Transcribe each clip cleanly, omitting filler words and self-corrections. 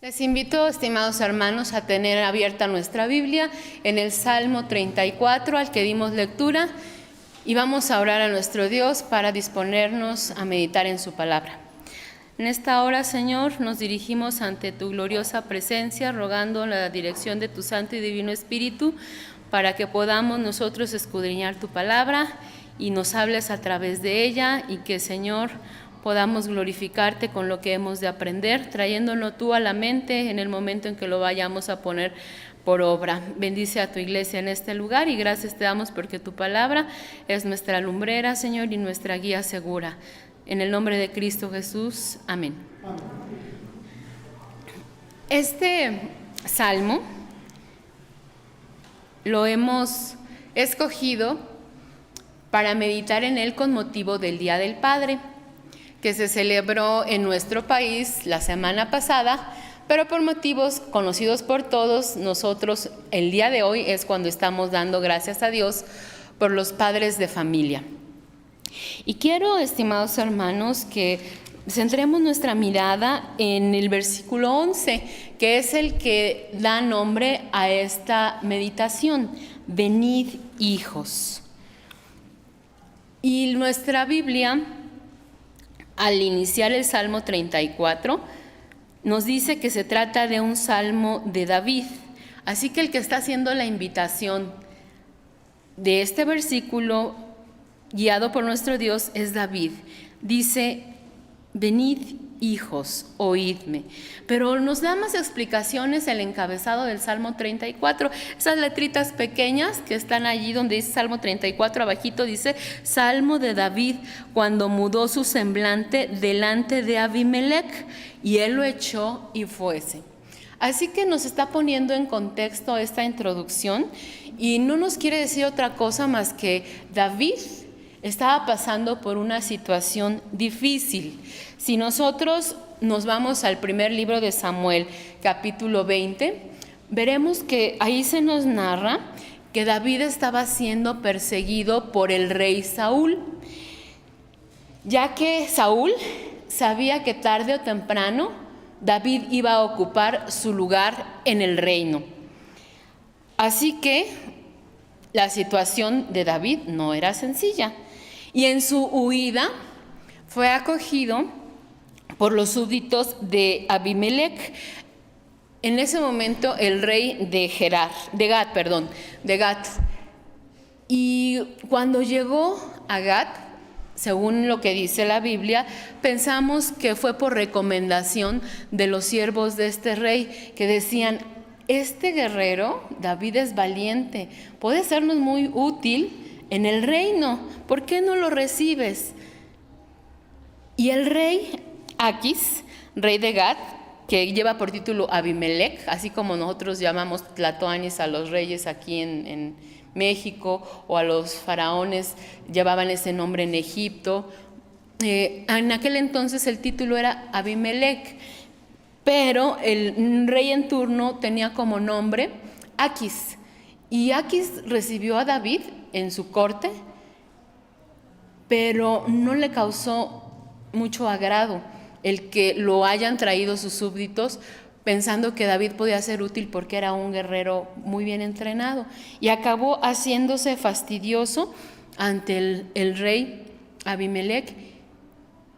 Les invito, estimados hermanos, a tener abierta nuestra Biblia en el Salmo 34, al que dimos lectura, y vamos a orar a nuestro Dios para disponernos a meditar en su palabra. En esta hora, Señor, nos dirigimos ante tu gloriosa presencia, rogando la dirección de tu Santo y Divino Espíritu, para que podamos nosotros escudriñar tu palabra y nos hables a través de ella, y que, Señor, podamos glorificarte con lo que hemos de aprender, trayéndolo tú a la mente en el momento en que lo vayamos a poner por obra. Bendice a tu iglesia en este lugar y gracias te damos porque tu palabra es nuestra lumbrera, Señor, y nuestra guía segura. En el nombre de Cristo Jesús, amén. Este salmo lo hemos escogido para meditar en él con motivo del Día del Padre, que se celebró en nuestro país la semana pasada, pero por motivos conocidos por todos, nosotros el día de hoy es cuando estamos dando gracias a Dios por los padres de familia. Y quiero, estimados hermanos, que centremos nuestra mirada en el versículo 11, que es el que da nombre a esta meditación: venid, hijos. Y nuestra Biblia, al iniciar el Salmo 34, nos dice que se trata de un salmo de David. Así que el que está haciendo la invitación de este versículo, guiado por nuestro Dios, es David. Dice: venid, hijos, oídme. Pero nos da más explicaciones el encabezado del Salmo 34. Esas letritas pequeñas que están allí donde dice Salmo 34, abajito dice: Salmo de David, cuando mudó su semblante delante de Abimelech, y él lo echó y fuese. Así que nos está poniendo en contexto esta introducción, y no nos quiere decir otra cosa más que David estaba pasando por una situación difícil. Si nosotros nos vamos al primer libro de Samuel, capítulo 20, veremos que ahí se nos narra que David estaba siendo perseguido por el rey Saúl, ya que Saúl sabía que tarde o temprano David iba a ocupar su lugar en el reino. Así que la situación de David no era sencilla. Y en su huida fue acogido por los súbditos de Abimelech, en ese momento el rey de Gat. Y cuando llegó a Gat, según lo que dice la Biblia, pensamos que fue por recomendación de los siervos de este rey, que decían: este guerrero, David, es valiente, puede sernos muy útil en el reino, ¿por qué no lo recibes? Y el rey Aquis, rey de Gat, que lleva por título Abimelech, así como nosotros llamamos tlatoanis a los reyes aquí en México, o a los faraones llevaban ese nombre en Egipto. En aquel entonces el título era Abimelech, pero el rey en turno tenía como nombre Aquis. Y Aquis recibió a David en su corte, pero no le causó mucho agrado el que lo hayan traído sus súbditos, pensando que David podía ser útil porque era un guerrero muy bien entrenado, y acabó haciéndose fastidioso ante el rey Abimelech.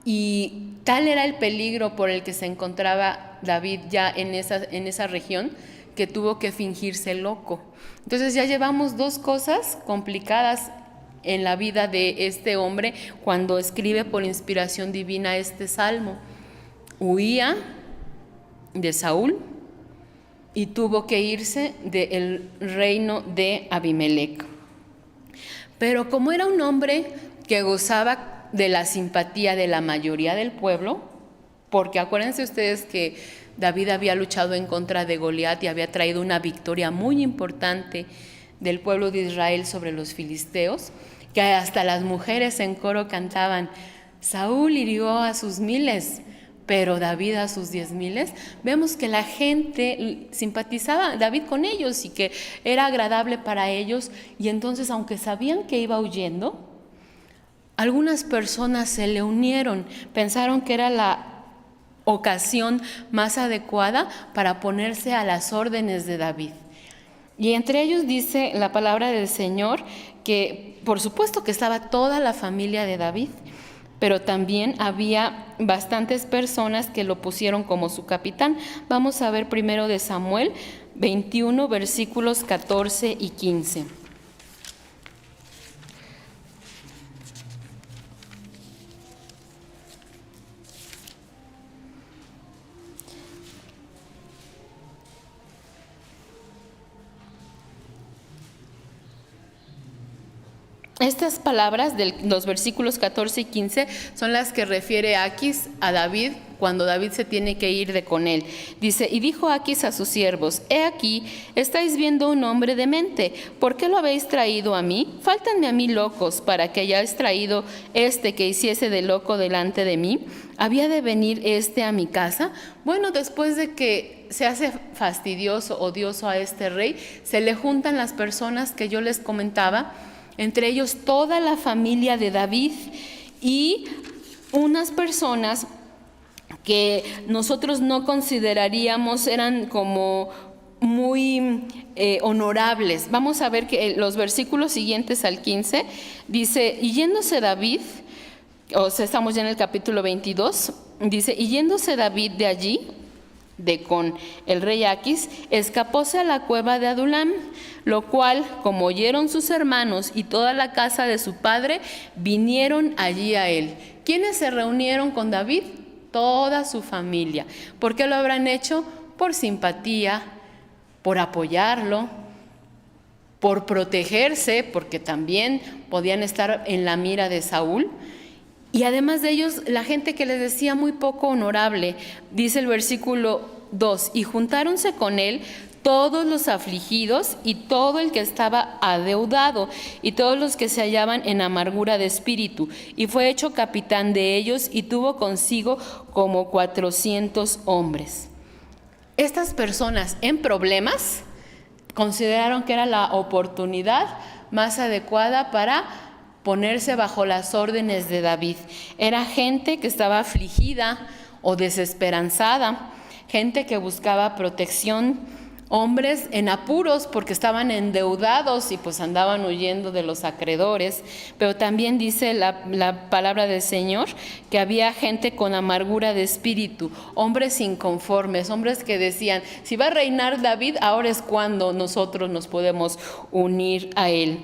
Y tal era el peligro por el que se encontraba David ya en esa región, que tuvo que fingirse loco. Entonces ya llevamos dos cosas complicadas en la vida de este hombre cuando escribe por inspiración divina este salmo. Huía de Saúl y tuvo que irse del reino de Abimelech. Pero como era un hombre que gozaba de la simpatía de la mayoría del pueblo, porque acuérdense ustedes que David había luchado en contra de Goliat y había traído una victoria muy importante del pueblo de Israel sobre los filisteos, que hasta las mujeres en coro cantaban: Saúl hirió a sus miles, pero David a sus 10,000. Vemos que la gente simpatizaba David con ellos y que era agradable para ellos, y entonces, aunque sabían que iba huyendo, algunas personas se le unieron, pensaron que era ocasión más adecuada para ponerse a las órdenes de David. Y entre ellos dice la palabra del Señor que por supuesto que estaba toda la familia de David, pero también había bastantes personas que lo pusieron como su capitán. Vamos a ver primero de Samuel 21, versículos 14 y 15. Estas palabras de los versículos 14 y 15 son las que refiere Aquis a David cuando David se tiene que ir de con él. Dice, y dijo Aquis a sus siervos, he aquí, estáis viendo un hombre demente, ¿por qué lo habéis traído a mí? Fáltanme a mí locos para que hayáis traído que hiciese de loco delante de mí. ¿Había de venir a mi casa? Bueno, después de que se hace fastidioso, odioso a este rey, se le juntan las personas que yo les comentaba, entre ellos toda la familia de David y unas personas que nosotros no consideraríamos eran como muy honorables. Vamos a ver que los versículos siguientes al 15 dice, y yéndose David, o sea, estamos ya en el capítulo 22, dice, y yéndose David de allí, de con el rey Aquis, escapóse a la cueva de Adulam, lo cual, como oyeron sus hermanos y toda la casa de su padre, vinieron allí a él. ¿Quiénes se reunieron con David? Toda su familia. ¿Por qué lo habrán hecho? Por simpatía, por apoyarlo, por protegerse, porque también podían estar en la mira de Saúl. Y además de ellos, la gente que les decía muy poco honorable, dice el versículo 2, y juntáronse con él todos los afligidos y todo el que estaba adeudado y todos los que se hallaban en amargura de espíritu, y fue hecho capitán de ellos y tuvo consigo como 400 hombres. Estas personas en problemas consideraron que era la oportunidad más adecuada para ponerse bajo las órdenes de David. Era gente que estaba afligida o desesperanzada, gente que buscaba protección, hombres en apuros porque estaban endeudados y pues andaban huyendo de los acreedores, pero también dice la palabra del Señor que había gente con amargura de espíritu, hombres inconformes, hombres que decían, si va a reinar David, ahora es cuando nosotros nos podemos unir a él.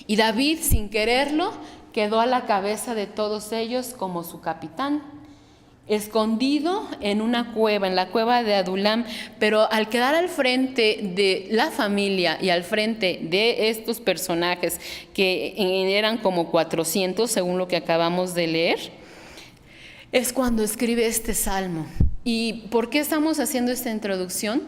Y David, sin quererlo, quedó a la cabeza de todos ellos como su capitán, escondido en una cueva, en la cueva de Adulam, pero al quedar al frente de la familia y al frente de estos personajes, que eran como 400, según lo que acabamos de leer, es cuando escribe este salmo. ¿Y por qué estamos haciendo esta introducción?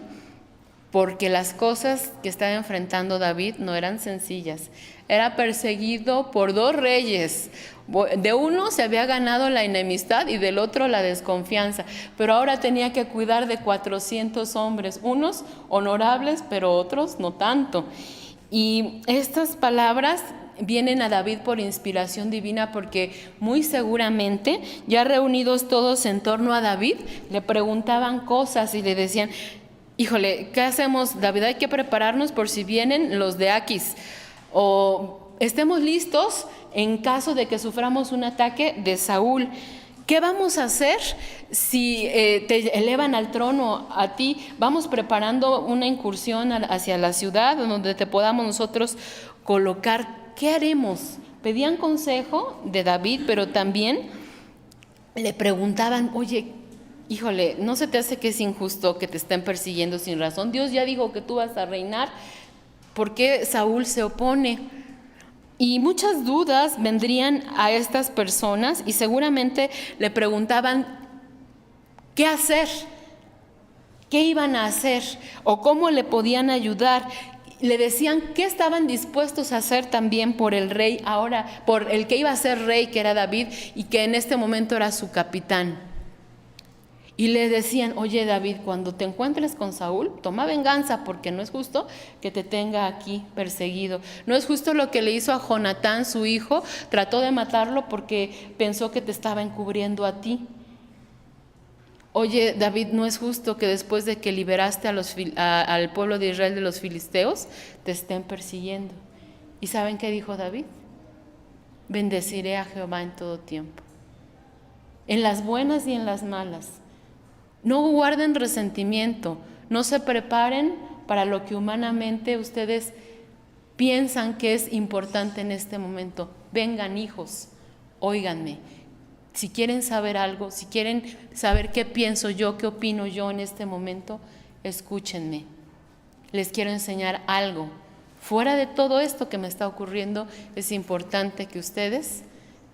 Porque las cosas que estaba enfrentando David no eran sencillas. Era perseguido por dos reyes. De uno se había ganado la enemistad y del otro la desconfianza, pero ahora tenía que cuidar de 400 hombres, unos honorables, pero otros no tanto. Y estas palabras vienen a David por inspiración divina, porque muy seguramente, ya reunidos todos en torno a David, le preguntaban cosas y le decían, híjole, ¿qué hacemos, David? Hay que prepararnos por si vienen los de Aquis, o estemos listos en caso de que suframos un ataque de Saúl. ¿Qué vamos a hacer si te elevan al trono a ti? Vamos preparando una incursión hacia la ciudad donde te podamos nosotros colocar. ¿Qué haremos? Pedían consejo de David, pero también le preguntaban, oye, híjole, ¿no se te hace que es injusto que te estén persiguiendo sin razón? Dios ya dijo que tú vas a reinar. ¿Por qué Saúl se opone? Y muchas dudas vendrían a estas personas y seguramente le preguntaban qué hacer, qué iban a hacer o cómo le podían ayudar. Le decían qué estaban dispuestos a hacer también por el rey, ahora por el que iba a ser rey, que era David, y que en este momento era su capitán. Y le decían, oye David, cuando te encuentres con Saúl, toma venganza, porque no es justo que te tenga aquí perseguido. No es justo lo que le hizo a Jonatán, su hijo, trató de matarlo porque pensó que te estaba encubriendo a ti. oye, David, no es justo que después de que liberaste al pueblo de Israel de los filisteos, te estén persiguiendo. ¿Y saben qué dijo David? Bendeciré a Jehová en todo tiempo, en las buenas y en las malas. No guarden resentimiento, no se preparen para lo que humanamente ustedes piensan que es importante en este momento. Vengan, hijos, óiganme. Si quieren saber algo, si quieren saber qué pienso yo, qué opino yo en este momento, escúchenme. Les quiero enseñar algo. Fuera de todo esto que me está ocurriendo, es importante que ustedes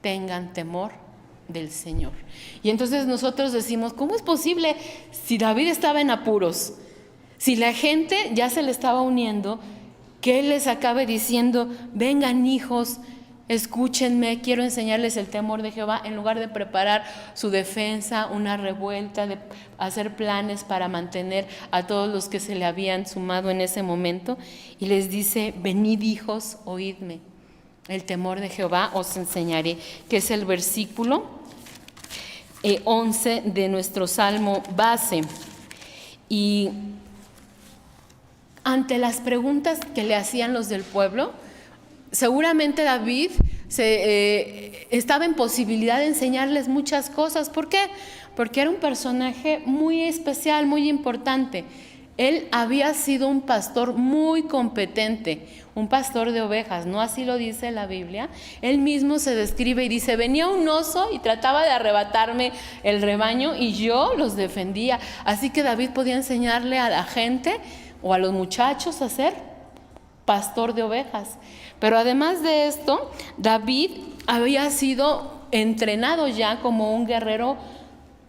tengan temor del Señor. Y entonces nosotros decimos, ¿cómo es posible si David estaba en apuros? Si la gente ya se le estaba uniendo, que él les acabe diciendo, vengan hijos, escúchenme, quiero enseñarles el temor de Jehová, en lugar de preparar su defensa, una revuelta, de hacer planes para mantener a todos los que se le habían sumado en ese momento. Y les dice, venid hijos, oídme, el temor de Jehová os enseñaré, que es el versículo 11 de nuestro salmo base. Y ante las preguntas que le hacían los del pueblo, seguramente David estaba en posibilidad de enseñarles muchas cosas. ¿Por qué? Porque era un personaje muy especial, muy importante. Él había sido un pastor muy competente, un pastor de ovejas, ¿no? Así lo dice la Biblia. Él mismo se describe y dice, venía un oso y trataba de arrebatarme el rebaño y yo los defendía. Así que David podía enseñarle a la gente o a los muchachos a ser pastor de ovejas. Pero además de esto, David había sido entrenado ya como un guerrero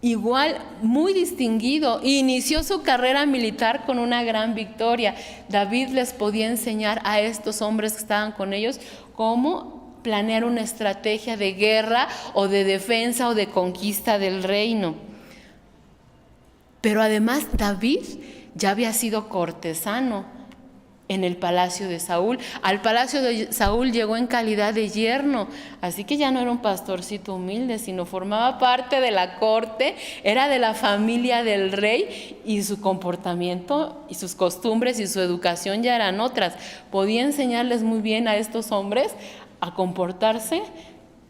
igual, muy distinguido. Inició su carrera militar con una gran victoria. David les podía enseñar a estos hombres que estaban con ellos cómo planear una estrategia de guerra o de defensa o de conquista del reino. Pero además David ya había sido cortesano en el palacio de Saúl. Al palacio de Saúl llegó en calidad de yerno, así que ya no era un pastorcito humilde, sino formaba parte de la corte, era de la familia del rey, y su comportamiento y sus costumbres y su educación ya eran otras. Podía enseñarles muy bien a estos hombres a comportarse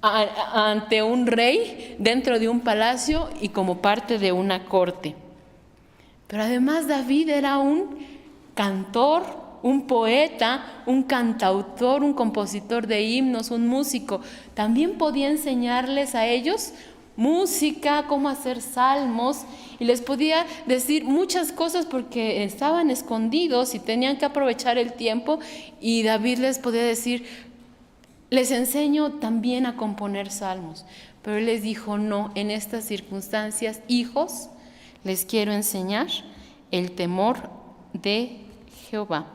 ante un rey, dentro de un palacio y como parte de una corte. Pero además David era un cantor, un poeta, un cantautor, un compositor de himnos, un músico. También podía enseñarles a ellos música, cómo hacer salmos, y les podía decir muchas cosas porque estaban escondidos y tenían que aprovechar el tiempo, y David les podía decir, les enseño también a componer salmos. Pero él les dijo, no, en estas circunstancias, hijos, les quiero enseñar el temor de Jehová.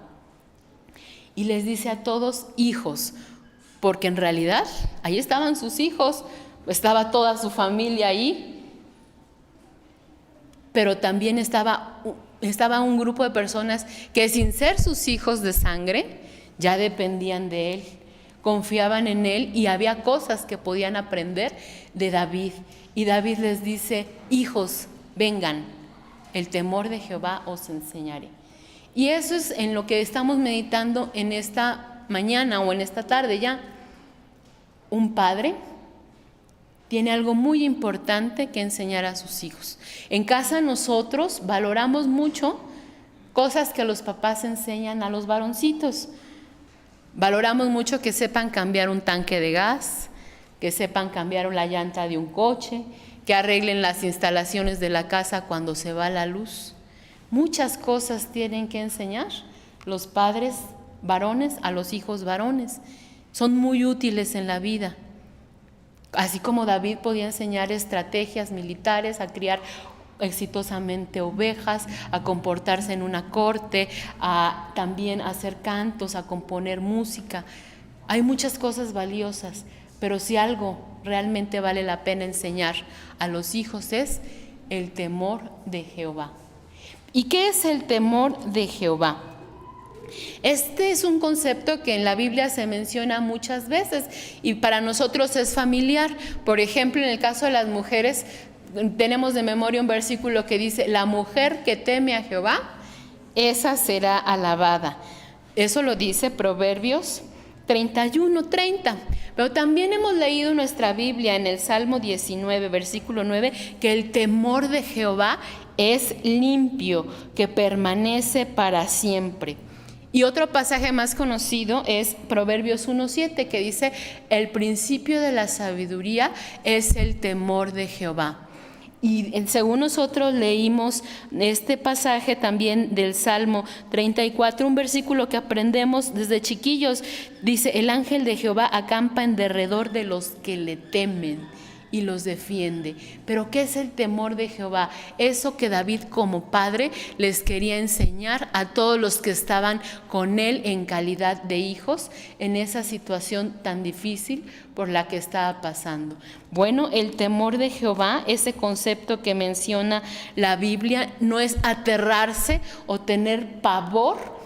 Y les dice a todos hijos, porque en realidad ahí estaban sus hijos, estaba toda su familia ahí, pero también estaba un grupo de personas que sin ser sus hijos de sangre, ya dependían de él, confiaban en él y había cosas que podían aprender de David. Y David les dice, hijos, vengan, el temor de Jehová os enseñaré. Y eso es en lo que estamos meditando en esta mañana o en esta tarde ya. Un padre tiene algo muy importante que enseñar a sus hijos. En casa nosotros valoramos mucho cosas que los papás enseñan a los varoncitos. Valoramos mucho que sepan cambiar un tanque de gas, que sepan cambiar la llanta de un coche, que arreglen las instalaciones de la casa cuando se va la luz. Muchas cosas tienen que enseñar los padres varones a los hijos varones. Son muy útiles en la vida. Así como David podía enseñar estrategias militares, a criar exitosamente ovejas, a comportarse en una corte, a también hacer cantos, a componer música. Hay muchas cosas valiosas, pero si algo realmente vale la pena enseñar a los hijos es el temor de Jehová. ¿Y qué es el temor de Jehová? Este es un concepto que en la Biblia se menciona muchas veces y para nosotros es familiar. Por ejemplo, en el caso de las mujeres, tenemos de memoria un versículo que dice, la mujer que teme a Jehová, esa será alabada. Eso lo dice Proverbios 31:30. Pero también hemos leído en nuestra Biblia, en el Salmo 19, versículo 9, que el temor de Jehová es limpio, que permanece para siempre. Y otro pasaje más conocido es Proverbios 1:7, que dice, el principio de la sabiduría es el temor de Jehová. Y según nosotros leímos este pasaje también del Salmo 34, un versículo que aprendemos desde chiquillos, dice, el ángel de Jehová acampa en derredor de los que le temen y los defiende. Pero ¿qué es el temor de Jehová? Eso que David como padre les quería enseñar a todos los que estaban con él en calidad de hijos en esa situación tan difícil por la que estaba pasando. Bueno, el temor de Jehová, ese concepto que menciona la Biblia, no es aterrarse o tener pavor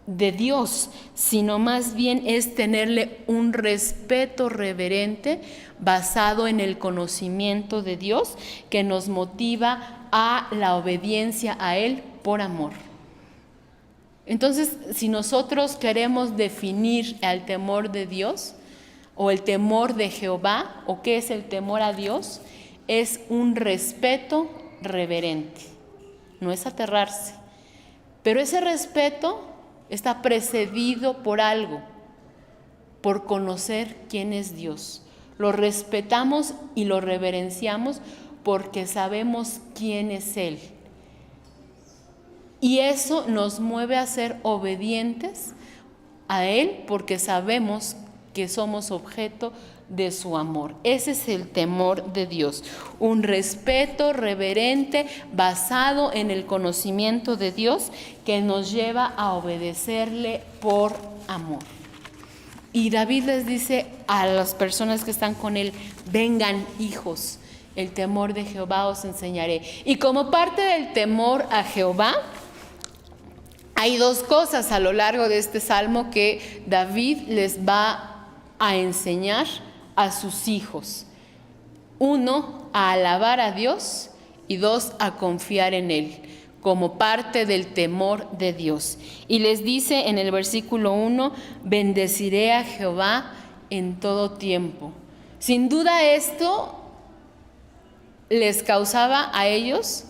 de Dios, sino más bien es tenerle un respeto reverente basado en el conocimiento de Dios que nos motiva a la obediencia a Él por amor. Entonces, si nosotros queremos definir el temor de Dios o el temor de Jehová, o qué es el temor a Dios, es un respeto reverente, no es aterrarse, pero ese respeto está precedido por algo, por conocer quién es Dios. Lo respetamos y lo reverenciamos porque sabemos quién es Él. Y eso nos mueve a ser obedientes a Él porque sabemos que somos objeto de su amor. Ese es el temor de Dios, un respeto reverente basado en el conocimiento de Dios que nos lleva a obedecerle por amor. Y David les dice a las personas que están con él, vengan hijos, el temor de Jehová os enseñaré. Y como parte del temor a Jehová, hay dos cosas a lo largo de este salmo que David les va a enseñar a sus hijos. Uno, a alabar a Dios, y dos, a confiar en Él, como parte del temor de Dios. Y les dice en el versículo 1, bendeciré a Jehová en todo tiempo. Sin duda esto les causaba a ellos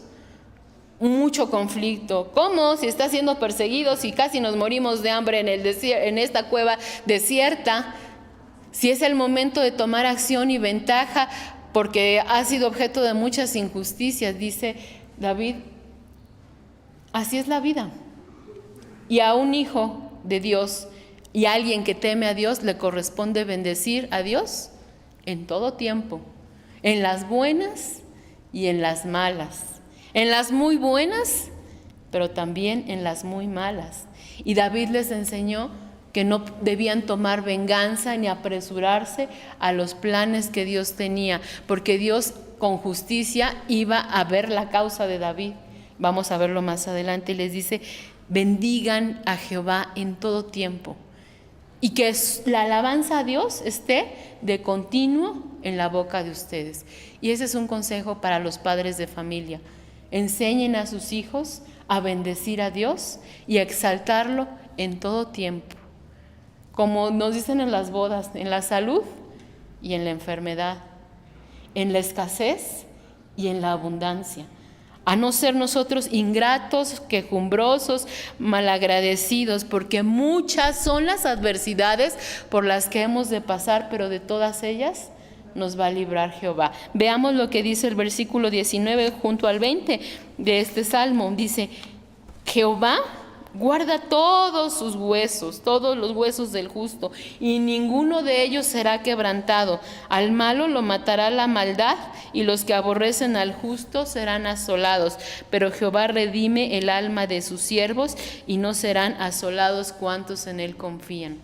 mucho conflicto. ¿Cómo? Si está siendo perseguidos y casi nos morimos de hambre en el en esta cueva desierta. Si es el momento de tomar acción y ventaja, porque ha sido objeto de muchas injusticias, dice David, así es la vida. Y a un hijo de Dios y a alguien que teme a Dios le corresponde bendecir a Dios en todo tiempo, en las buenas y en las malas, en las muy buenas, pero también en las muy malas. Y David les enseñó que no debían tomar venganza ni apresurarse a los planes que Dios tenía, porque Dios con justicia iba a ver la causa de David. Vamos a verlo más adelante. Y les dice, bendigan a Jehová en todo tiempo. Y que la alabanza a Dios esté de continuo en la boca de ustedes. Y ese es un consejo para los padres de familia. Enseñen a sus hijos a bendecir a Dios y a exaltarlo en todo tiempo. Como nos dicen en las bodas, en la salud y en la enfermedad, en la escasez y en la abundancia. A no ser nosotros ingratos, quejumbrosos, malagradecidos, porque muchas son las adversidades por las que hemos de pasar, pero de todas ellas nos va a librar Jehová. Veamos lo que dice el versículo 19 junto al 20 de este salmo. Dice, Jehová guarda todos sus huesos, todos los huesos del justo, y ninguno de ellos será quebrantado. Al malo lo matará la maldad, y los que aborrecen al justo serán asolados. Pero Jehová redime el alma de sus siervos, y no serán asolados cuantos en él confían.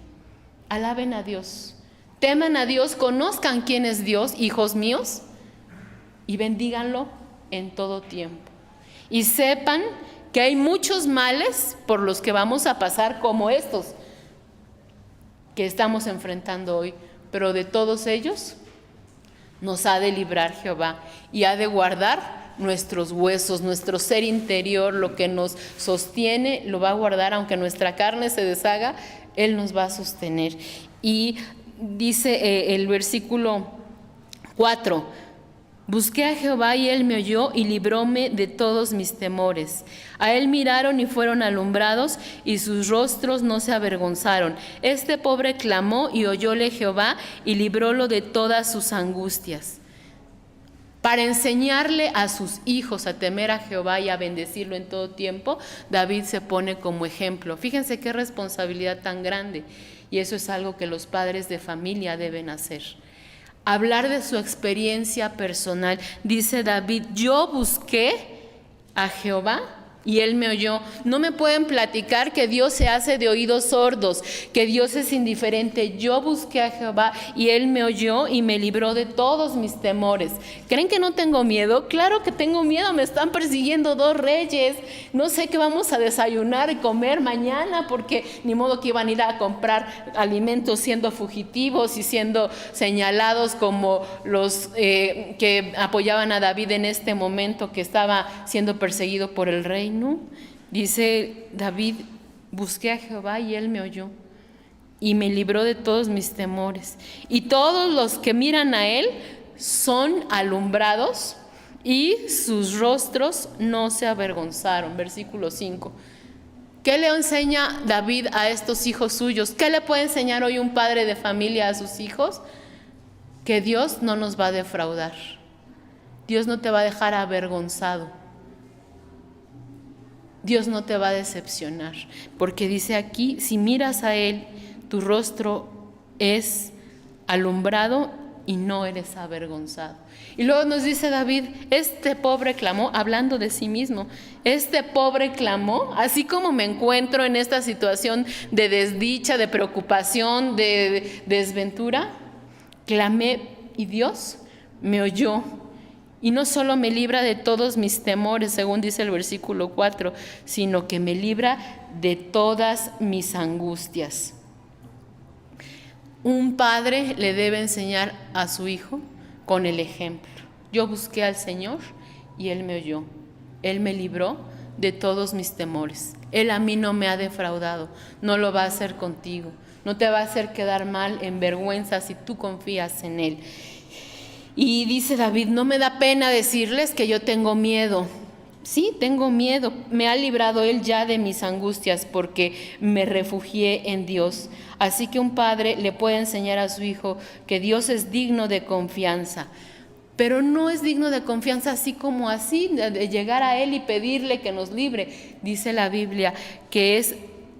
Alaben a Dios, teman a Dios, conozcan quién es Dios, hijos míos, y bendíganlo en todo tiempo. Y sepan que hay muchos males por los que vamos a pasar como estos que estamos enfrentando hoy, pero de todos ellos nos ha de librar Jehová y ha de guardar nuestros huesos, nuestro ser interior, lo que nos sostiene, lo va a guardar, aunque nuestra carne se deshaga, Él nos va a sostener. Y dice el versículo 4, busqué a Jehová y Él me oyó y libróme de todos mis temores. A Él miraron y fueron alumbrados y sus rostros no se avergonzaron. Este pobre clamó y oyóle Jehová y librólo de todas sus angustias. Para enseñarle a sus hijos a temer a Jehová y a bendecirlo en todo tiempo, David se pone como ejemplo. Fíjense qué responsabilidad tan grande. Y eso es algo que los padres de familia deben hacer. Hablar de su experiencia personal. Dice David, yo busqué a Jehová y Él me oyó. No me pueden platicar que Dios se hace de oídos sordos, que Dios es indiferente. Yo busqué a Jehová y Él me oyó y me libró de todos mis temores. ¿Creen que no tengo miedo? Claro que tengo miedo, me están persiguiendo 2 reyes. No sé qué vamos a desayunar y comer mañana, porque ni modo que iban a ir a comprar alimentos siendo fugitivos y siendo señalados como los que apoyaban a David en este momento que estaba siendo perseguido por el rey. No, dice David, busqué a Jehová y Él me oyó y me libró de todos mis temores. Y todos los que miran a Él son alumbrados y sus rostros no se avergonzaron. Versículo 5. ¿Qué le enseña David a estos hijos suyos? ¿Qué le puede enseñar hoy un padre de familia a sus hijos? Que Dios no nos va a defraudar. Dios no te va a dejar avergonzado. Dios no te va a decepcionar, porque dice aquí, si miras a Él, tu rostro es alumbrado y no eres avergonzado. Y luego nos dice David, este pobre clamó, hablando de sí mismo, este pobre clamó, así como me encuentro en esta situación de desdicha, de preocupación, de desventura, clamé y Dios me oyó. Y no solo me libra de todos mis temores, según dice el versículo 4, sino que me libra de todas mis angustias. Un padre le debe enseñar a su hijo con el ejemplo. Yo busqué al Señor y Él me oyó. Él me libró de todos mis temores. Él a mí no me ha defraudado, no lo va a hacer contigo. No te va a hacer quedar mal, en vergüenza, si tú confías en Él. Y dice David, no me da pena decirles que yo tengo miedo. Sí, tengo miedo. Me ha librado Él ya de mis angustias porque me refugié en Dios. Así que un padre le puede enseñar a su hijo que Dios es digno de confianza. Pero no es digno de confianza así como así, de llegar a Él y pedirle que nos libre. Dice la Biblia que es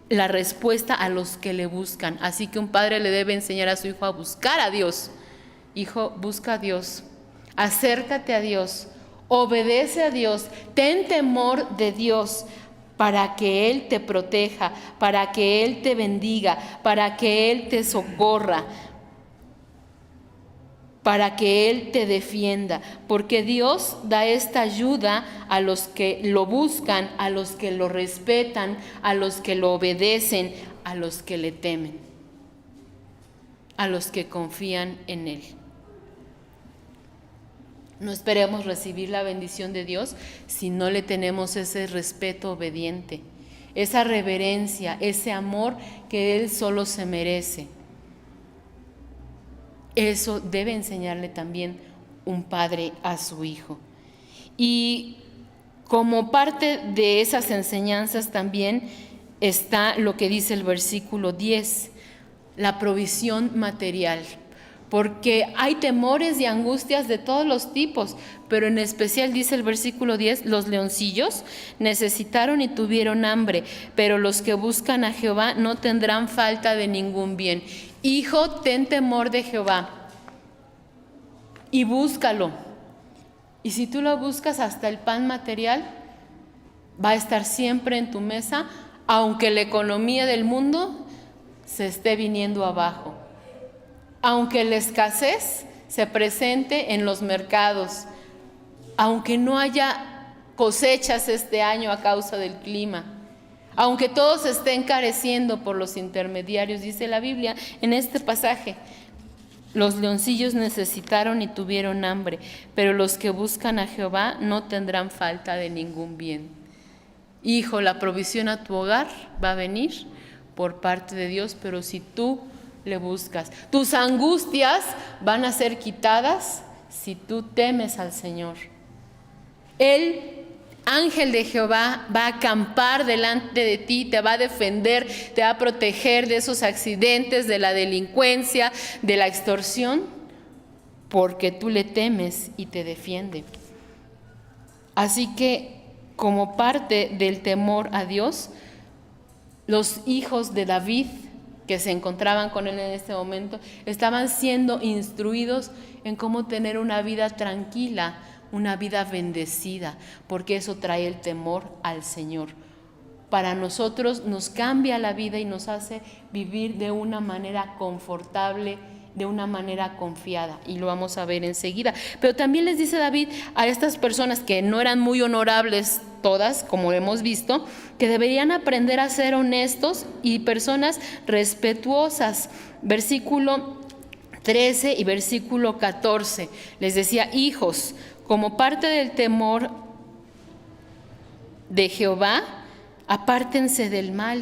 la respuesta a los que le buscan. Así que un padre le debe enseñar a su hijo a buscar a Dios. Hijo, busca a Dios, acércate a Dios, obedece a Dios, ten temor de Dios para que Él te proteja, para que Él te bendiga, para que Él te socorra, para que Él te defienda, porque Dios da esta ayuda a los que lo buscan, a los que lo respetan, a los que lo obedecen, a los que le temen, a los que confían en Él. No esperemos recibir la bendición de Dios si no le tenemos ese respeto obediente, esa reverencia, ese amor que Él solo se merece. Eso debe enseñarle también un padre a su hijo. Y como parte de esas enseñanzas también está lo que dice el versículo 10, la provisión material. Porque hay temores y angustias de todos los tipos, pero en especial dice el versículo 10, los leoncillos necesitaron y tuvieron hambre, pero los que buscan a Jehová no tendrán falta de ningún bien. Hijo, ten temor de Jehová y búscalo. Y si tú lo buscas, hasta el pan material va a estar siempre en tu mesa, aunque la economía del mundo se esté viniendo abajo. Aunque la escasez se presente en los mercados, aunque no haya cosechas este año a causa del clima, aunque todo se esté encareciendo por los intermediarios, dice la Biblia en este pasaje, Los leoncillos necesitaron y tuvieron hambre, pero los que buscan a Jehová no tendrán falta de ningún bien. Hijo, la provisión a tu hogar va a venir por parte de Dios, pero si tú le buscas, tus angustias van a ser quitadas si tú temes al Señor. El ángel de Jehová va a acampar delante de ti, te va a defender, te va a proteger de esos accidentes, de la delincuencia, de la extorsión, porque tú le temes y te defiende. Así que, como parte del temor a Dios, los hijos de David que se encontraban con él en este momento estaban siendo instruidos en cómo tener una vida tranquila, una vida bendecida, porque eso trae el temor al Señor. Para nosotros nos cambia la vida y nos hace vivir de una manera confortable, de una manera confiada, y lo vamos a ver enseguida. Pero también les dice David a estas personas que no eran muy honorables todas, como hemos visto, que deberían aprender a ser honestos y personas respetuosas. Versículo 13 y versículo 14 les decía: hijos, como parte del temor de Jehová, apártense del mal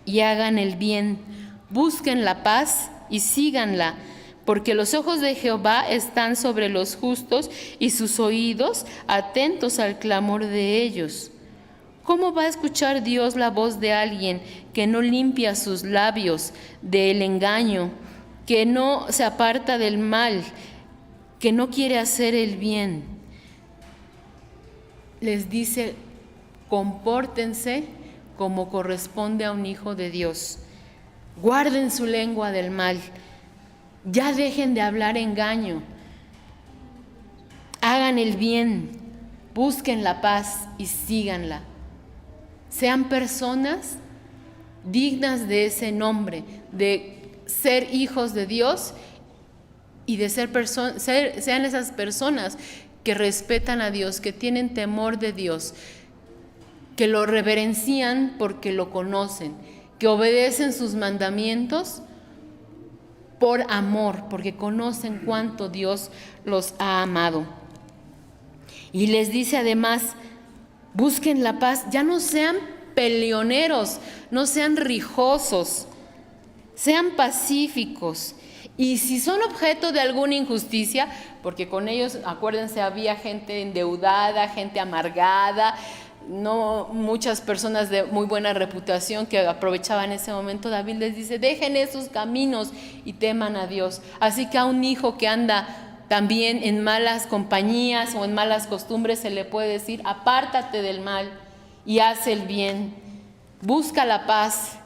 y hagan el bien, busquen la paz y síganla, porque los ojos de Jehová están sobre los justos y sus oídos atentos al clamor de ellos. ¿Cómo va a escuchar Dios la voz de alguien que no limpia sus labios del engaño, que no se aparta del mal, que no quiere hacer el bien? Les dice: compórtense como corresponde a un hijo de Dios. Guarden su lengua del mal. Ya dejen de hablar engaño. Hagan el bien. Busquen la paz y síganla. Sean personas dignas de ese nombre, de ser hijos de Dios y de sean esas personas que respetan a Dios, que tienen temor de Dios, que lo reverencian porque lo conocen, que obedecen sus mandamientos por amor, porque conocen cuánto Dios los ha amado. Y les dice además: busquen la paz, ya no sean peleoneros, no sean rijosos, sean pacíficos. Y si son objeto de alguna injusticia, porque con ellos, acuérdense, había gente endeudada, gente amargada, no muchas personas de muy buena reputación que aprovechaban ese momento, David les dice: dejen esos caminos y teman a Dios. Así que a un hijo que anda también en malas compañías o en malas costumbres se le puede decir: apártate del mal y haz el bien, busca la paz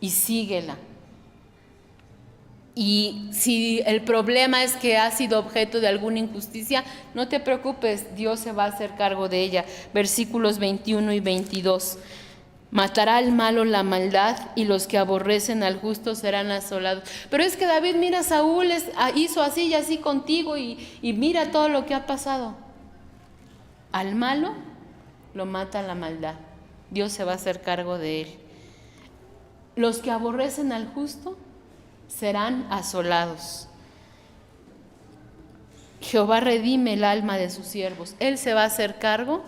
y síguela. Y si el problema es que has sido objeto de alguna injusticia, no te preocupes, Dios se va a hacer cargo de ella. Versículos 21 y 22. Matará al malo la maldad y los que aborrecen al justo serán asolados. Pero es que David, mira, Saúl hizo así y así contigo y mira todo lo que ha pasado. Al malo lo mata la maldad. Dios se va a hacer cargo de él. Los que aborrecen al justo serán asolados. Jehová redime el alma de sus siervos. Él se va a hacer cargo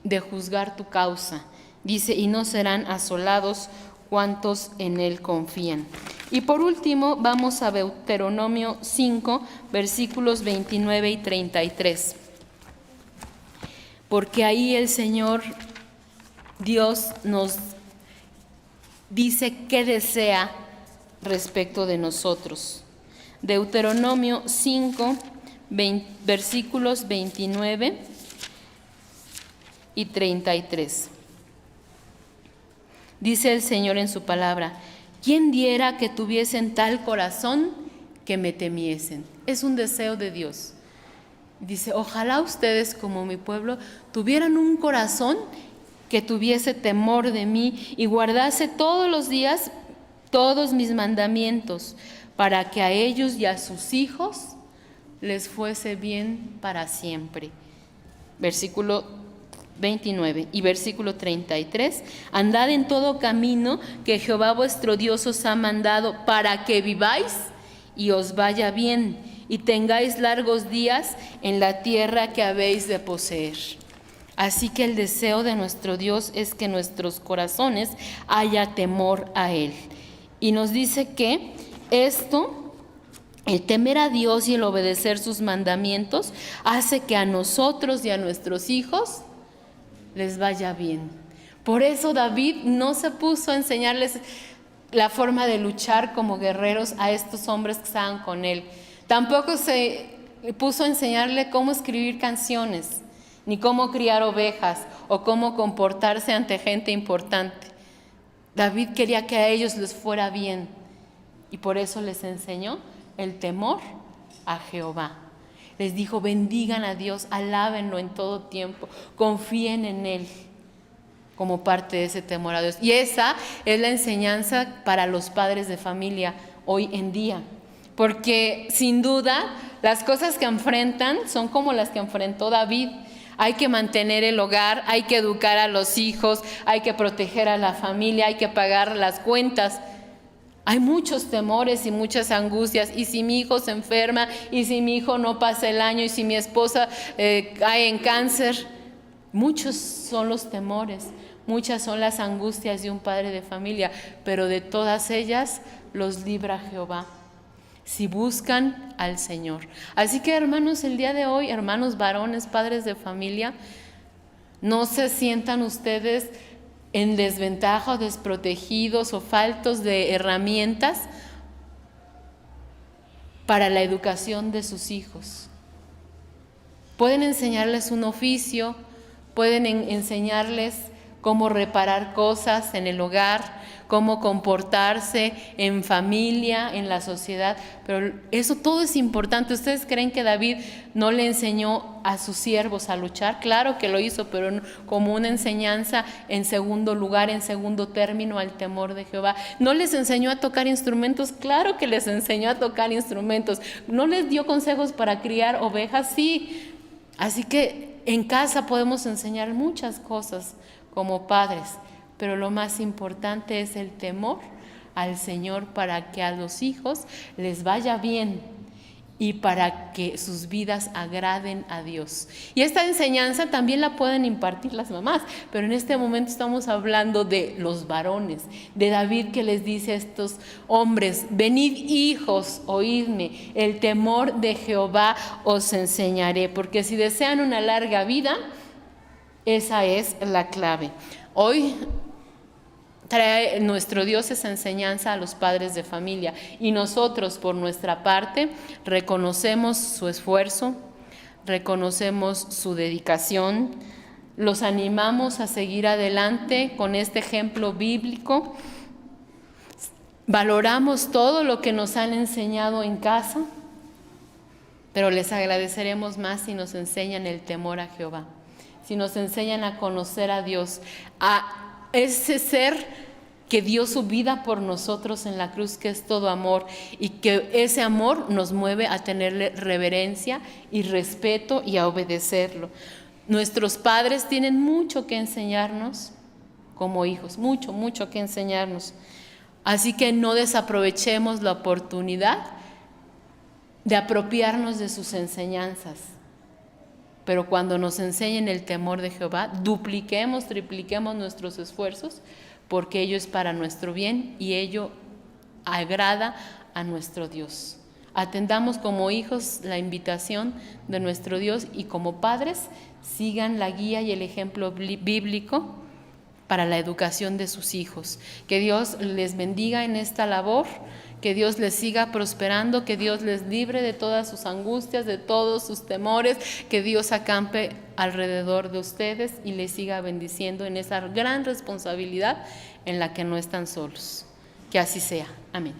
de juzgar tu causa. Dice: y no serán asolados cuantos en él confían. Y por último vamos a Deuteronomio 5, versículos 29 y 33. Porque ahí el Señor Dios nos dice qué desea respecto de nosotros. Deuteronomio 5, versículos 29 y 33. Dice el Señor en su palabra: ¿quién diera que tuviesen tal corazón que me temiesen? Es un deseo de Dios. Dice: ojalá ustedes, como mi pueblo, tuvieran un corazón que tuviese temor de mí y guardase todos los días todos mis mandamientos, para que a ellos y a sus hijos les fuese bien para siempre. Versículo 29 y versículo 33. Andad en todo camino que Jehová vuestro Dios os ha mandado para que viváis y os vaya bien, y tengáis largos días en la tierra que habéis de poseer. Así que el deseo de nuestro Dios es que en nuestros corazones haya temor a Él. Y nos dice que esto, el temer a Dios y el obedecer sus mandamientos, hace que a nosotros y a nuestros hijos les vaya bien. Por eso David no se puso a enseñarles la forma de luchar como guerreros a estos hombres que estaban con él. Tampoco se puso a enseñarle cómo escribir canciones, ni cómo criar ovejas o cómo comportarse ante gente importante. David quería que a ellos les fuera bien y por eso les enseñó el temor a Jehová. Les dijo, bendigan a Dios, alábenlo en todo tiempo, confíen en Él como parte de ese temor a Dios. Y esa es la enseñanza para los padres de familia hoy en día. Porque sin duda las cosas que enfrentan son como las que enfrentó David. Hay que mantener el hogar, hay que educar a los hijos, hay que proteger a la familia, hay que pagar las cuentas. Hay muchos temores y muchas angustias. Y si mi hijo se enferma, y si mi hijo no pasa el año, y si mi esposa cae en cáncer. Muchos son los temores, muchas son las angustias de un padre de familia, pero de todas ellas los libra Jehová, si buscan al Señor. Así que hermanos, el día de hoy, hermanos varones, padres de familia, no se sientan ustedes en desventaja o desprotegidos o faltos de herramientas para la educación de sus hijos. Pueden enseñarles un oficio, pueden enseñarles cómo reparar cosas en el hogar, cómo comportarse en familia, en la sociedad, pero eso todo es importante. ¿Ustedes creen que David no le enseñó a sus siervos a luchar? Claro que lo hizo, pero como una enseñanza en segundo lugar, en segundo término, al temor de Jehová. ¿No les enseñó a tocar instrumentos? Claro que les enseñó a tocar instrumentos. ¿No les dio consejos para criar ovejas? Sí. Así que en casa podemos enseñar muchas cosas como padres, pero lo más importante es el temor al Señor para que a los hijos les vaya bien y para que sus vidas agraden a Dios. Y esta enseñanza también la pueden impartir las mamás, pero en este momento estamos hablando de los varones, de David que les dice a estos hombres, venid hijos, oídme, el temor de Jehová os enseñaré, porque si desean una larga vida, esa es la clave. Hoy trae nuestro Dios esa enseñanza a los padres de familia y nosotros por nuestra parte reconocemos su esfuerzo, reconocemos su dedicación, los animamos a seguir adelante con este ejemplo bíblico, valoramos todo lo que nos han enseñado en casa, pero les agradeceremos más si nos enseñan el temor a Jehová, si nos enseñan a conocer a Dios, a ese ser que dio su vida por nosotros en la cruz, que es todo amor, y que ese amor nos mueve a tenerle reverencia y respeto y a obedecerlo. Nuestros padres tienen mucho que enseñarnos como hijos, mucho, mucho que enseñarnos. Así que no desaprovechemos la oportunidad de apropiarnos de sus enseñanzas. Pero cuando nos enseñen el temor de Jehová, dupliquemos, tripliquemos nuestros esfuerzos, porque ello es para nuestro bien y ello agrada a nuestro Dios. Atendamos como hijos la invitación de nuestro Dios y como padres sigan la guía y el ejemplo bíblico para la educación de sus hijos. Que Dios les bendiga en esta labor, que Dios les siga prosperando, que Dios les libre de todas sus angustias, de todos sus temores, que Dios acampe alrededor de ustedes y les siga bendiciendo en esa gran responsabilidad en la que no están solos. Que así sea. Amén.